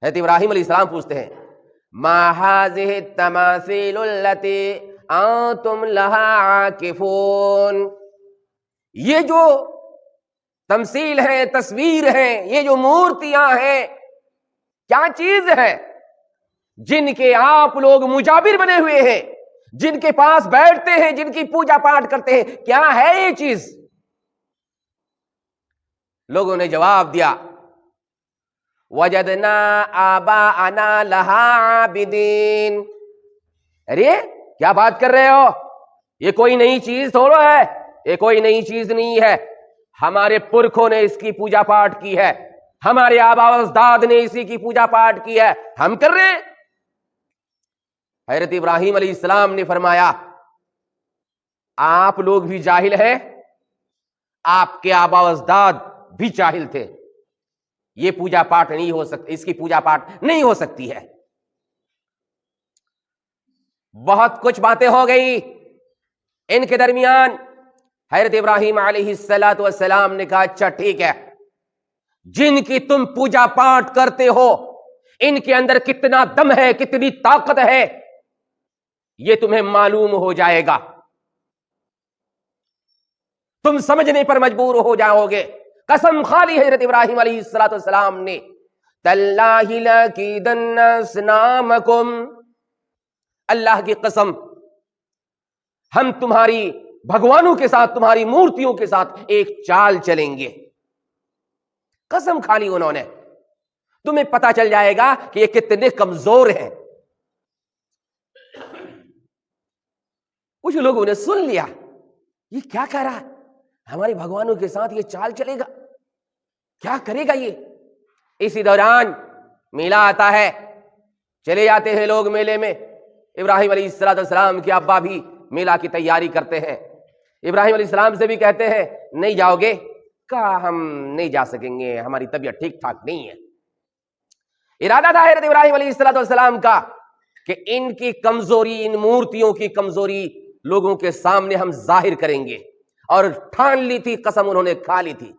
حضرت ابراہیم علیہ السلام پوچھتے ہیں ما هذه التماثيل التي انتم لها عاکفون، یہ جو تمثیل ہیں، تصویر ہیں، یہ جو مورتیاں ہیں، کیا چیز ہے جن کے آپ لوگ مجابر بنے ہوئے ہیں، جن کے پاس بیٹھتے ہیں، جن کی پوجا پاٹ کرتے ہیں، کیا ہے یہ چیز؟ لوگوں نے جواب دیا وجدنا آباءنا لها عابدین، ارے کیا بات کر رہے ہو، یہ کوئی نئی چیز تھوڑا ہے، یہ کوئی نئی چیز نہیں ہے، ہمارے پرکھوں نے اس کی پوجا پاٹ کی ہے، ہمارے آباء و اجداد نے اسی کی پوجا پاٹ کی ہے، ہم کر رہے ہیں۔ حضرت ابراہیم علیہ السلام نے فرمایا آپ لوگ بھی جاہل ہیں، آپ کے آباء و اجداد بھی جاہل تھے، یہ پوجا پاٹ نہیں ہو سکتی، اس کی پوجا پاٹ نہیں ہو سکتی ہے۔ بہت کچھ باتیں ہو گئی ان کے درمیان۔ حضرت ابراہیم علیہ السلام نے کہا اچھا ٹھیک ہے، جن کی تم پوجا پاٹ کرتے ہو ان کے اندر کتنا دم ہے، کتنی طاقت ہے، یہ تمہیں معلوم ہو جائے گا، تم سمجھنے پر مجبور ہو جاؤ گے۔ قسم کھا لی حضرت ابراہیم علیہ السلام نے، تاللہ لأکیدن اصنامکم، اللہ کی قسم ہم تمہاری بھگوانوں کے ساتھ، تمہاری مورتیوں کے ساتھ ایک چال چلیں گے۔ قسم کھا لی انہوں نے، تمہیں پتا چل جائے گا کہ یہ کتنے کمزور ہیں۔ کچھ لوگوں نے سن لیا یہ کیا کہہ رہا ہے، ہمارے بھگوانوں کے ساتھ یہ چال چلے گا، کیا کرے گا یہ؟ اسی دوران میلہ آتا ہے، چلے جاتے ہیں لوگ میلے میں۔ ابراہیم علیہ السلام کے ابا بھی میلہ کی تیاری کرتے ہیں، ابراہیم علیہ السلام سے بھی کہتے ہیں نہیں جاؤ گے؟ کہا ہم نہیں جا سکیں گے، ہماری طبیعت ٹھیک ٹھاک نہیں ہے۔ ارادہ تھا حضرت ابراہیم علیہ السلام کا کہ ان کی کمزوری، ان مورتیوں کی کمزوری لوگوں کے سامنے ہم ظاہر کریں گے، اور ٹھان لی تھی، قسم انہوں نے کھا لی تھی۔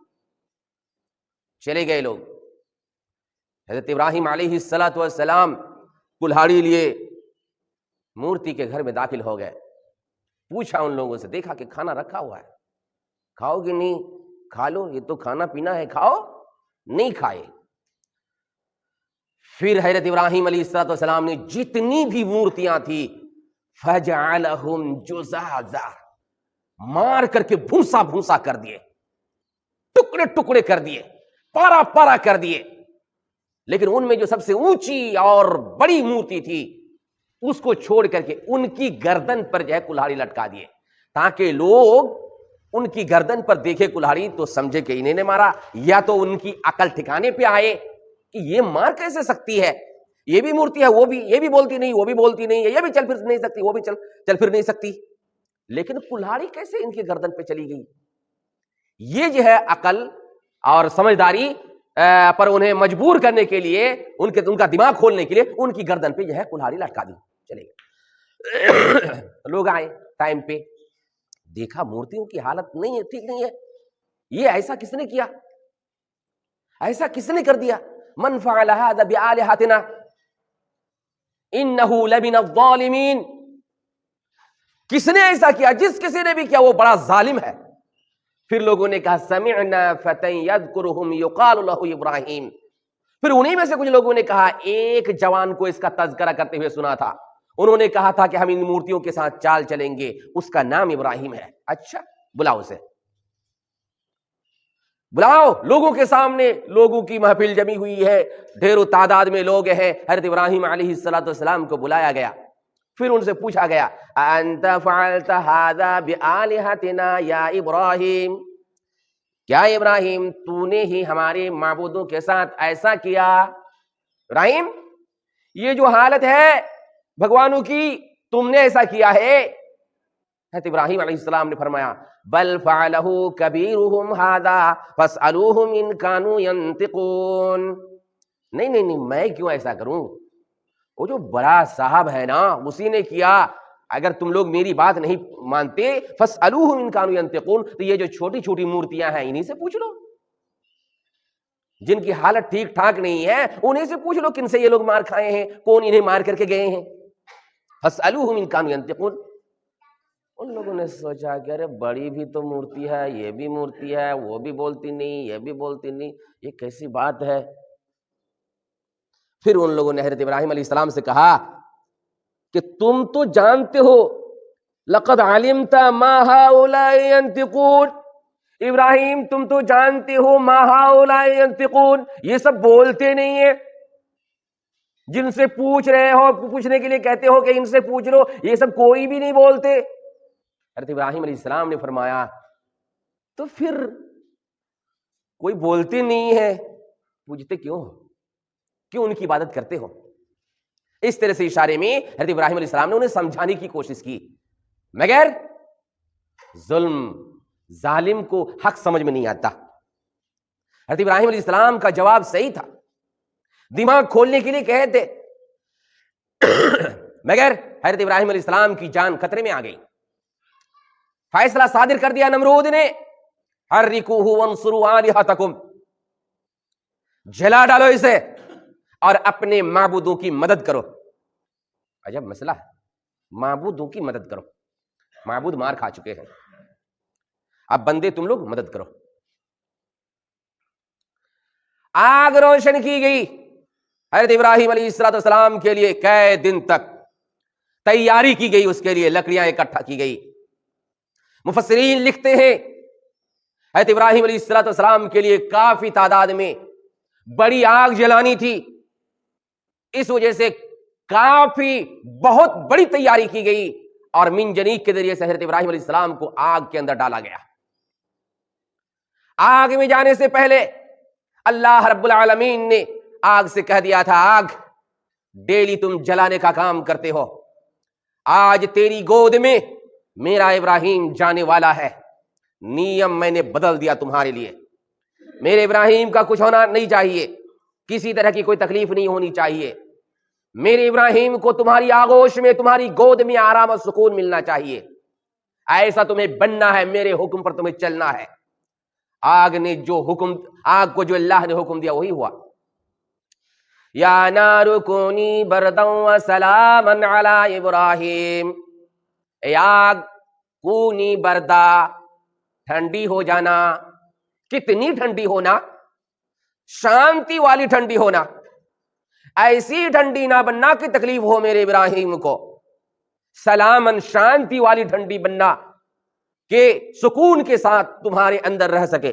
چلے گئے لوگ، حضرت ابراہیم علیہ السلام کلہاڑی لیے مورتی کے گھر میں داخل ہو گئے، پوچھا ان لوگوں سے، دیکھا کہ کھانا رکھا ہوا ہے، کھاؤ گے؟ نہیں، کھا لو، یہ تو کھانا پینا ہے، کھاؤ، نہیں کھائے۔ پھر حضرت ابراہیم علیہ السلام نے جتنی بھی مورتیاں تھی فجعلہم جزازا، مار کر کے بھونسا بھونسا کر دیے، ٹکڑے ٹکڑے کر دیے، پارا پارا کر دیے، لیکن ان میں جو سب سے اونچی اور بڑی مورتی تھی اس کو چھوڑ کر کے ان کی گردن پر جو ہے کلہاڑی لٹکا دیے، تاکہ لوگ ان کی گردن پر دیکھے کلہاڑی تو سمجھے کہ انہیں نے مارا، یا تو ان کی عقل ٹھکانے پہ آئے کہ یہ مار کیسے سکتی ہے، یہ بھی مورتی ہے، وہ بھی، یہ بھی بولتی نہیں، وہ بھی بولتی نہیں ہے، یہ بھی چل پھر نہیں سکتی، وہ بھی چل پھر نہیں سکتی، لیکن کلہاڑی کیسے ان کی گردن پہ چلی گئی؟ یہ جو ہے عقل اور سمجھداری پر انہیں مجبور کرنے کے لیے، ان کا دماغ کھولنے کے لیے ان کی گردن پہ جو ہے کلہاڑی لٹکا دی، چلے گئے۔ لوگ آئے ٹائم پہ، دیکھا مورتیوں کی حالت نہیں ہے، ٹھیک نہیں ہے، یہ ایسا کس نے کیا، ایسا کس نے کر دیا؟ من فعل هذا بآلهتنا انه لمن الظالمین، کس نے ایسا کیا؟ جس کسی نے بھی کیا وہ بڑا ظالم ہے۔ پھر لوگوں نے کہا سمعنا فتى يذكرهم يقال له ابراہیم، پھر انہی میں سے کچھ لوگوں نے کہا ایک جوان کو اس کا تذکرہ کرتے ہوئے سنا تھا، انہوں نے کہا تھا کہ ہم ان مورتیوں کے ساتھ چال چلیں گے، اس کا نام ابراہیم ہے۔ اچھا بلاؤ اسے، بلاؤ، لوگوں کے سامنے لوگوں کی محفل جمی ہوئی ہے، ڈھیروں تعداد میں لوگ ہیں، حضرت ابراہیم علیہ السلام کو بلایا گیا، پھر ان سے پوچھا گیا انت فعلت هذا بآلهتنا یا ابراہیم، کیا ابراہیم تو نے ہی ہمارے معبودوں کے ساتھ ایسا کیا؟ ابراہیم یہ جو حالت ہے بھگوانوں کی تم نے ایسا کیا ہے؟ حضرت ابراہیم علیہ السلام نے فرمایا بل فعلہ کبیرہم ھذا فاسألوہم ان کانوا ینطقون، نہیں نہیں نہیں، میں کیوں ایسا کروں، وہ جو بڑا صاحب ہے نا اسی نے کیا، اگر تم لوگ میری بات نہیں مانتے فاسألوہم ان کانوا ینطقون، تو یہ جو چھوٹی چھوٹی مورتیاں ہیں انہی سے پوچھ لو۔ جن کی حالت ٹھیک ٹھاک نہیں ہے انہیں سے پوچھ لو کن سے یہ لوگ مار کھائے ہیں، کون انہیں مار کر کے گئے ہیں. فَاسْأَلُوهُمْ إِنْ كَانُوا يَنْطِقُونَ. ان لوگوں نے سوچا کہ ارے بڑی بھی تو مورتی ہے، یہ بھی مورتی ہے، وہ بھی بولتی نہیں، یہ بھی بولتی نہیں، یہ کیسی بات ہے. پھر ان لوگوں نے حضرت ابراہیم علیہ السلام سے کہا کہ تم تو جانتے ہو لقد علمت ما هؤلاء ينطقون. ابراہیم تم تو جانتے ہو ما هؤلاء ينطقون، یہ سب بولتے نہیں ہیں. جن سے پوچھ رہے ہو، پوچھنے کے لیے کہتے ہو کہ ان سے پوچھ لو، یہ سب کوئی بھی نہیں بولتے. حضرت ابراہیم علیہ السلام نے فرمایا تو پھر کوئی بولتے نہیں ہے، پوچھتے کیوں ہو؟ کیوں ان کی عبادت کرتے ہو؟ اس طرح سے اشارے میں حضرت ابراہیم علیہ السلام نے انہیں سمجھانے کی کوشش کی، مگر ظالم کو حق سمجھ میں نہیں آتا. حضرت ابراہیم علیہ السلام کا جواب صحیح تھا، دماغ کھولنے کے لیے کہے تھے، مگر حضرت ابراہیم علیہ السلام کی جان خطرے میں آ گئی. فیصلہ صادر کر دیا نمرود نے، حرکوہ وانصروا آلہتکم، جلا ڈالو اسے اور اپنے معبودوں کی مدد کرو. عجب مسئلہ ہے، معبودوں کی مدد کرو. معبود مار کھا چکے ہیں، اب بندے تم لوگ مدد کرو. آگ روشن کی گئی. حضرت ابراہیم علیہ السلام کے لیے کئی دن تک تیاری کی گئی، اس کے لیے لکڑیاں اکٹھا کی گئی. مفسرین لکھتے ہیں حضرت ابراہیم علیہ السلام کے لیے کافی تعداد میں بڑی آگ جلانی تھی، اس وجہ سے کافی بہت بڑی تیاری کی گئی اور منجنیق کے ذریعے سے حضرت ابراہیم علیہ السلام کو آگ کے اندر ڈالا گیا. آگ میں جانے سے پہلے اللہ رب العالمین نے آگ سے کہہ دیا تھا، آگ ڈیلی تم جلانے کا کام کرتے ہو، آج تیری گود میں میرا ابراہیم جانے والا ہے. نیم میں نے بدل دیا تمہارے لیے. میرے ابراہیم کا کچھ ہونا نہیں چاہیے، کسی طرح کی کوئی تکلیف نہیں ہونی چاہیے. میرے ابراہیم کو تمہاری آغوش میں، تمہاری گود میں آرام اور سکون ملنا چاہیے. ایسا تمہیں بننا ہے، میرے حکم پر تمہیں چلنا ہے. آگ کو جو اللہ نے حکم دیا وہی ہوا. یا نار کونی بردا وسلاما علی ابراہیم، اے آگ کونی بردا، ٹھنڈی ہو جانا. کتنی ٹھنڈی ہونا؟ شانتی والی ٹھنڈی ہونا، ایسی ٹھنڈی نہ بننا کہ تکلیف ہو میرے ابراہیم کو. سلامن، شانتی والی ٹھنڈی بننا کہ سکون کے ساتھ تمہارے اندر رہ سکے.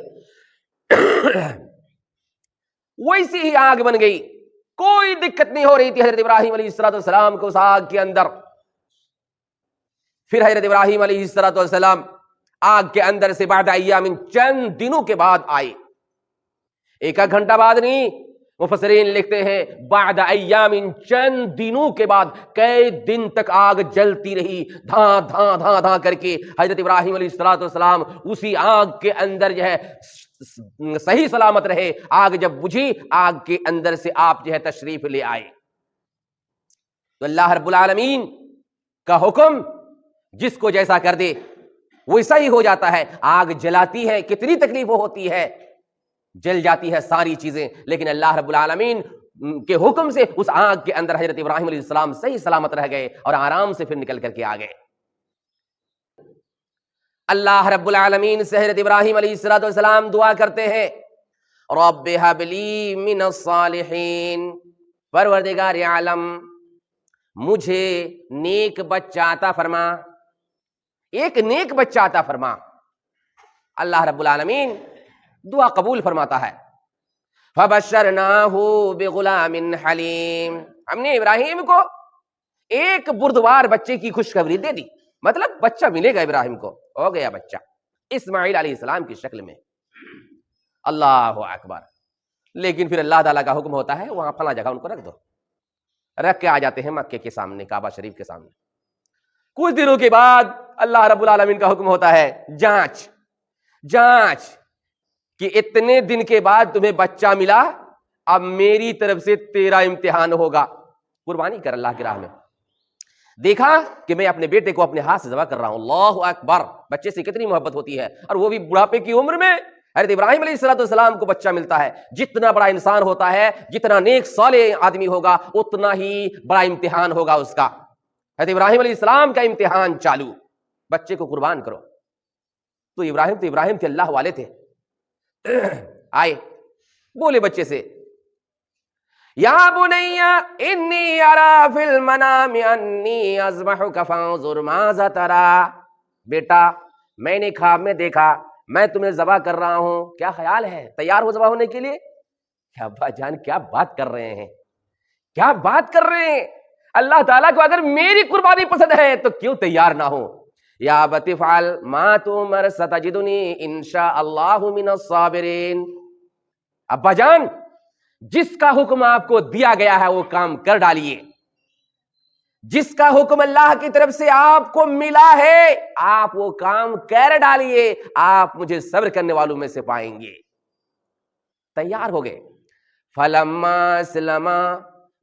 ویسی ہی آگ بن گئی، کوئی دقت نہیں ہو رہی تھی حضرت ابراہیم علیہ السلام کو اس آگ کے اندر. پھر حضرت ابراہیم علیہ السلام آگ کے اندر سے بعد ایام، چند دنوں کے بعد آئے. ایک گھنٹہ بعد نہیں، مفسرین لکھتے ہیں بعد ایام، چند دنوں کے بعد کئی دن تک آگ جلتی رہی، دھاں دھاں دھاں دھاں کر کے. حضرت ابراہیم علیہ السلام اسی آگ کے اندر جو ہے صحیح سلامت رہے. آگ جب بجھی، آگ کے اندر سے آپ جو ہے تشریف لے آئے. تو اللہ رب العالمین کا حکم جس کو جیسا کر دے ویسا ہی ہو جاتا ہے. آگ جلاتی ہے، کتنی تکلیف ہوتی ہے، جل جاتی ہے ساری چیزیں، لیکن اللہ رب العالمین کے حکم سے اس آگ کے اندر حضرت ابراہیم علیہ السلام صحیح سلامت رہ گئے اور آرام سے پھر نکل کر کے آ گئے. اللہ رب العالمین سے حضرت ابراہیم علیہ السلام دعا کرتے ہیں، رب ھب لی من الصالحین، پروردگار عالم مجھے نیک بچہ عطا فرما، ایک نیک بچہ عطا فرما. اللہ رب العالمین دعا قبول فرماتا ہے. فبشرناہ بغلام حلیم، ہم نے ابراہیم کو ایک بردبار بچے کی خوشخبری دے دی، مطلب بچہ ملے گا ابراہیم کو. ہو گیا بچہ اسماعیل علیہ السلام کی شکل میں. اللہ اکبر. لیکن پھر اللہ تعالیٰ کا حکم ہوتا ہے وہاں فلاں جگہ ان کو رکھ دو، رکھ کے آ جاتے ہیں مکے کے سامنے، کعبہ شریف کے سامنے. کچھ دنوں کے بعد اللہ رب العالمین کا حکم ہوتا ہے جانچ کہ اتنے دن کے بعد تمہیں بچہ ملا، اب میری طرف سے تیرا امتحان ہوگا. قربانی کر اللہ کی راہ میں. دیکھا کہ میں اپنے بیٹے کو اپنے ہاتھ سے ذبح کر رہا ہوں. اللہ اکبر. بچے سے کتنی محبت ہوتی ہے، اور وہ بھی بڑھاپے کی عمر میں حضرت ابراہیم علیہ السلام کو بچہ ملتا ہے. جتنا بڑا انسان ہوتا ہے، جتنا نیک صالح آدمی ہوگا، اتنا ہی بڑا امتحان ہوگا اس کا. حضرت ابراہیم علیہ السلام کا امتحان چالو، بچے کو قربان کرو. تو ابراہیم تھے، اللہ والے تھے. آئے بولے بچے سے، یا بنی انی ارا فی المنام انی اذبحک فانظر ماذا تری. بیٹا میں نے خواب میں دیکھا میں تمہیں ذبح کر رہا ہوں، کیا خیال ہے؟ تیار ہو ذبح ہونے کے لیے؟ کیا ابا جان کیا بات کر رہے ہیں، کیا بات کر رہے ہیں. اللہ تعالیٰ کو اگر میری قربانی پسند ہے تو کیوں تیار نہ ہو. یا ابت افعل ما تؤمر ستجدنی انشاء اللہ من الصابرین. ابا جان جس کا حکم آپ کو دیا گیا ہے وہ کام کر ڈالیے. جس کا حکم اللہ کی طرف سے آپ کو ملا ہے آپ وہ کام کر ڈالیے، آپ مجھے صبر کرنے والوں میں سے پائیں گے. تیار ہو گئے. فلما اسلما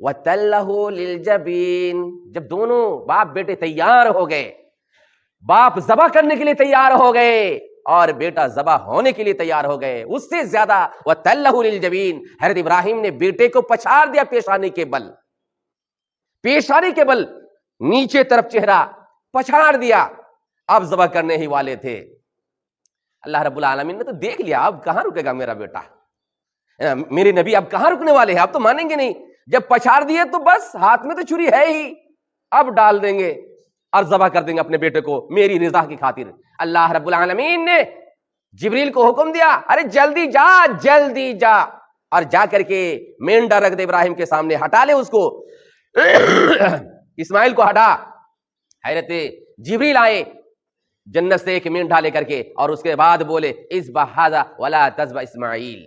وتلہ للجبین. جب دونوں باپ بیٹے تیار ہو گئے، باپ ذبح کرنے کے لیے تیار ہو گئے اور بیٹا ذبح ہونے کے لیے تیار ہو گئے، اس سے زیادہ وتلہ للجبین، حضرت ابراہیم نے بیٹے کو پچھاڑ دیا پیشانی کے بل، پیشانی کے بل نیچے طرف چہرہ پچھاڑ دیا. اب ذبح کرنے ہی والے تھے. اللہ رب العالمین نے تو دیکھ لیا، اب کہاں رکے گا میرا بیٹا، میرے نبی اب کہاں رکنے والے ہیں، اب تو مانیں گے نہیں. جب پچھاڑ دیے تو بس ہاتھ میں تو چھری ہے ہی، اب ڈال دیں گے اور ذبح کر دیں گے اپنے بیٹے کو میری رضا کی خاطر. اللہ رب العالمین نے جبریل کو حکم دیا، ارے جلدی جا جلدی جا، اور جا کر کے مینڈا رکھ دے ابراہیم کے سامنے، ہٹا لے اس کو. اسماعیل کو ہٹا. حضرت جبریل آئے جنت سے ایک مینڈا لے کر کے اور اس کے بعد بولے اذبح ھذا ولا تذبح اسماعیل،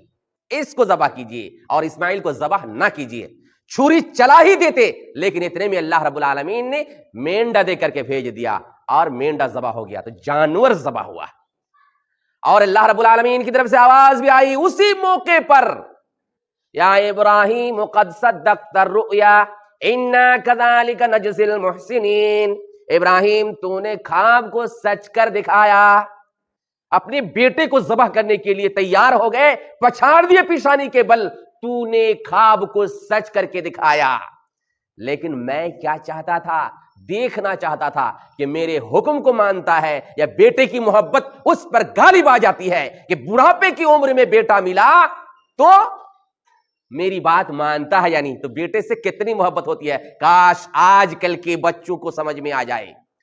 اس کو ذبح کیجئے اور اسماعیل کو ذبح نہ کیجئے. چھری چلا ہی دیتے لیکن اتنے میں اللہ رب العالمین نے مینڈا دے کر کے بھیج دیا اور مینڈا ذبح ہو گیا، تو جانور ذبح ہوا. اور اللہ رب العالمین کی طرف سے آواز بھی آئی اسی موقع پر، یا ابراہیم قد صدقت الرؤیا انا کذالک نجزی المحسنین. ابراہیم تو نے خواب کو سچ کر دکھایا. اپنے بیٹے کو ذبح کرنے کے لیے تیار ہو گئے، پچھاڑ دیے پیشانی کے بل، تو نے خواب کو سچ کر کے دکھایا. لیکن میں کیا چاہتا تھا، دیکھنا چاہتا تھا کہ میرے حکم کو مانتا ہے یا بیٹے کی محبت اس پر غالب آ جاتی ہے کہ بڑھاپے کی عمر میں بیٹا ملا تو میری بات مانتا ہے یا نہیں. تو بیٹے سے کتنی محبت ہوتی ہے، کاش آج کل کے بچوں کو سمجھ میں آ جائے.